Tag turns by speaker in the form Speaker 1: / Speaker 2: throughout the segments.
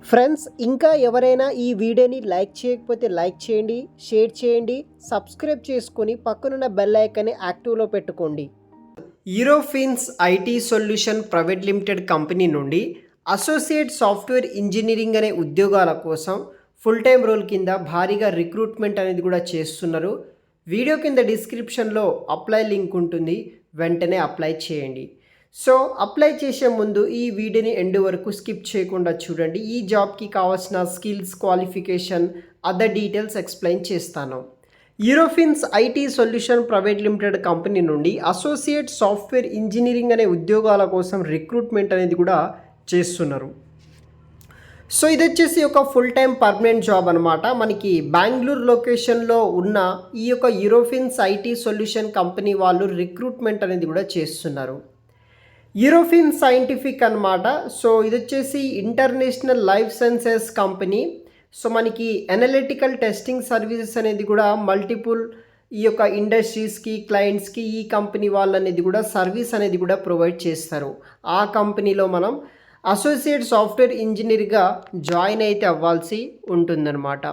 Speaker 1: Friends ఇంకా ఎవరైనా ఈ వీడియోని లైక్ చేయకపోతే లైక్ చేయండి, షేర్ చేయండి, సబ్స్క్రైబ్ చేసుకొని పక్కనున్న బెల్ ఐకాన్ని యాక్టివ్లో పెట్టుకోండి. Eurofins IT solution private limited company నుండి అసోసియేట్ సాఫ్ట్వేర్ ఇంజనీరింగ్ అనే ఉద్యోగాల కోసం ఫుల్ టైం రోల్ కింద భారీగా రిక్రూట్మెంట్ అనేది కూడా చేస్తున్నారు. వీడియో కింద డిస్క్రిప్షన్లో అప్లై లింక్ ఉంటుంది, వెంటనే అప్లై చేయండి. సో అప్లై చేసే ముందు ఈ వీడియోని ఎండ్ వరకు స్కిప్ చేయకుండా చూడండి. ఈ జాబ్కి కావాల్సిన skills, qualification, other details explain చేస్తాను. Eurofins IT solution private limited company నుండి అసోసియేట్ సాఫ్ట్వేర్ ఇంజనీరింగ్ అనే ఉద్యోగాల కోసం రిక్రూట్మెంట్ అనేది కూడా చేస్తున్నారు. సో ఇది వచ్చేసి ఒక ఫుల్ టైం పర్మనెంట్ జాబ్ అనమాట. మనకి బెంగళూరు లొకేషన్లో ఉన్న ఈ యొక్క యూరోఫిన్స్ ఐటీ సొల్యూషన్ కంపెనీ వాళ్ళు రిక్రూట్మెంట్ అనేది కూడా చేస్తున్నారు. యూరోఫిన్ సైంటిఫిక్ అనమాట. సో ఇది వచ్చేసి international life sciences company. So మనకి అనలిటికల్ టెస్టింగ్ సర్వీసెస్ అనేది కూడా మల్టిపుల్ ఈ యొక్క ఇండస్ట్రీస్కి, క్లయింట్స్కి ఈ కంపెనీ వాళ్ళు అనేది కూడా సర్వీస్ అనేది కూడా ప్రొవైడ్ చేస్తారు. ఆ కంపెనీలో మనం అసోసియేట్ సాఫ్ట్వేర్ ఇంజనీర్గా జాయిన్ అయితే అవ్వాల్సి ఉంటుందన్నమాట.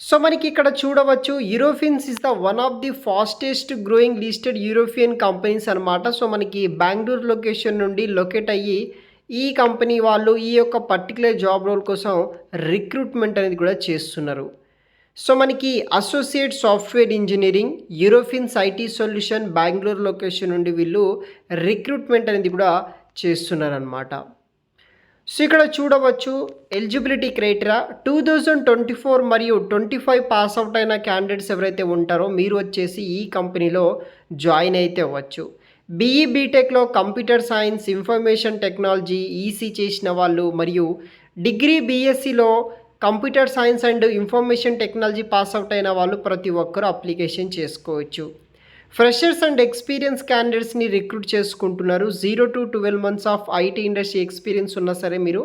Speaker 1: సో మనకి ఇక్కడ చూడవచ్చు, Eurofins is the one of the fastest growing listed European companies అనమాట. సో మనకి బెంగళూరు లొకేషన్ నుండి లొకేట్ అయ్యి ఈ కంపెనీ వాళ్ళు ఈ యొక్క పర్టికులర్ జాబ్ రోల్ కోసం రిక్రూట్మెంట్ అనేది కూడా చేస్తున్నారు. సో మనకి associate software engineering Eurofins IT solution Bengaluru location నుండి వీళ్ళు రిక్రూట్మెంట్ అనేది కూడా చేస్తున్నారనమాట. సో ఇక్కడ చూడవచ్చు, ఎలిజిబిలిటీ క్రైటీరియా 2024 మరియు 25 పాస్ అవుట్ అయిన క్యాండిడేట్స్ ఎవరైతే ఉంటారో మీరు వచ్చేసి ఈ కంపెనీలో జాయిన్ అయితే అవ్వచ్చు. బీఈ బీటెక్లో computer science, information technology, EC చేసిన వాళ్ళు మరియు డిగ్రీ బీఎస్సీలో computer science and information technology pass out అయిన వాళ్ళు ప్రతి ఒక్కరూ అప్లికేషన్ చేసుకోవచ్చు. ఫ్రెషర్స్ అండ్ ఎక్స్పీరియన్స్ క్యాండిడేట్స్ని రిక్రూట్ చేసుకుంటున్నారు. 0 to 12 months of IT industry experience ఉన్నా సరే మీరు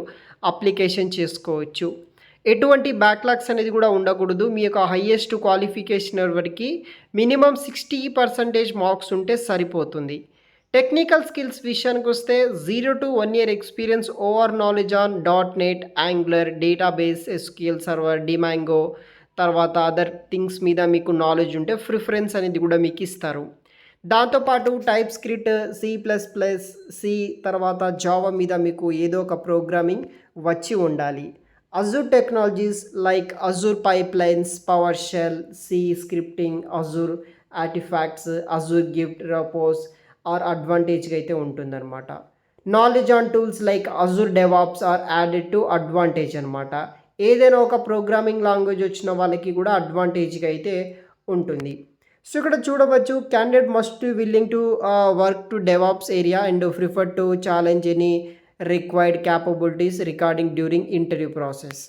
Speaker 1: అప్లికేషన్ చేసుకోవచ్చు. ఎటువంటి బ్యాక్లాగ్స్ అనేది కూడా ఉండకూడదు. మీ యొక్క హయ్యెస్ట్ క్వాలిఫికేషన్ వరకు మినిమం 60% మార్క్స్ ఉంటే సరిపోతుంది. టెక్నికల్ స్కిల్స్ విషయానికి వస్తే 0 to 1 year experience, over knowledge on .NET, Angular, database, SQL server, డిమాంగో, తర్వాత అదర్ థింగ్స్ మీద మీకు నాలెడ్జ్ ఉంటే ప్రిఫరెన్స్ అనేది కూడా మీకు ఇస్తారు. దాంతోపాటు టైప్ స్క్రిప్ట్, C++, తర్వాత జావా మీద మీకు ఏదో ఒక ప్రోగ్రామింగ్ వచ్చి ఉండాలి. Azure technologies like Azure pipelines, PowerShell, C scripting, Azure artifacts, Azure గిఫ్ట్ రపోస్ ఆర్ అడ్వాంటేజ్గా అయితే ఉంటుందన్నమాట. Knowledge on tools like Azure DevOps are added to advantage అనమాట. ఏదైనా ఒక ప్రోగ్రామింగ్ లాంగ్వేజ్ వచ్చిన వాళ్ళకి కూడా అడ్వాంటేజ్గా అయితే ఉంటుంది. సో ఇక్కడ చూడవచ్చు, candidate must willing to work to DevOps area and prefer to challenge any required capabilities recording during interview process.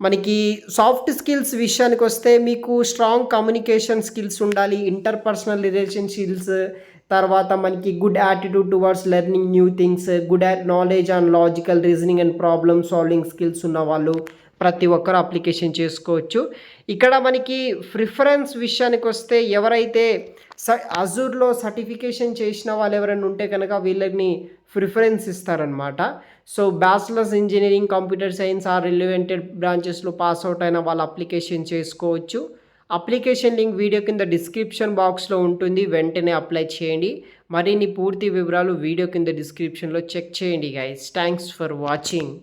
Speaker 1: మనకి సాఫ్ట్ స్కిల్స్ విషయానికి వస్తే మీకు స్ట్రాంగ్ కమ్యూనికేషన్ స్కిల్స్ ఉండాలి, ఇంటర్పర్సనల్ రిలేషన్ స్కిల్స్, తర్వాత మనకి good attitude towards learning new things, good knowledge on logical reasoning and problem solving skills ఉన్న వాళ్ళు ప్రతి ఒక్కరు అప్లికేషన్ చేసుకోవచ్చు. ఇక్కడ మనకి ప్రిఫరెన్స్ విషయానికి వస్తే ఎవరైతే అజూర్లో సర్టిఫికేషన్ చేసిన వాళ్ళు ఎవరైనా ఉంటే కనుక వీళ్ళని ప్రిఫరెన్స్ ఇస్తారనమాట. So bachelors engineering, computer science or relevant బ్రాంచెస్లో పాస్ అవుట్ అయిన వాళ్ళు అప్లికేషన్ చేసుకోవచ్చు. అప్లికేషన్ లింక్ వీడియో కింద డిస్క్రిప్షన్ బాక్స్లో ఉంటుంది, వెంటనే అప్లై చేయండి. మరిన్ని పూర్తి వివరాలు వీడియో కింద డిస్క్రిప్షన్లో చెక్ చేయండి గైస్. Thanks for watching.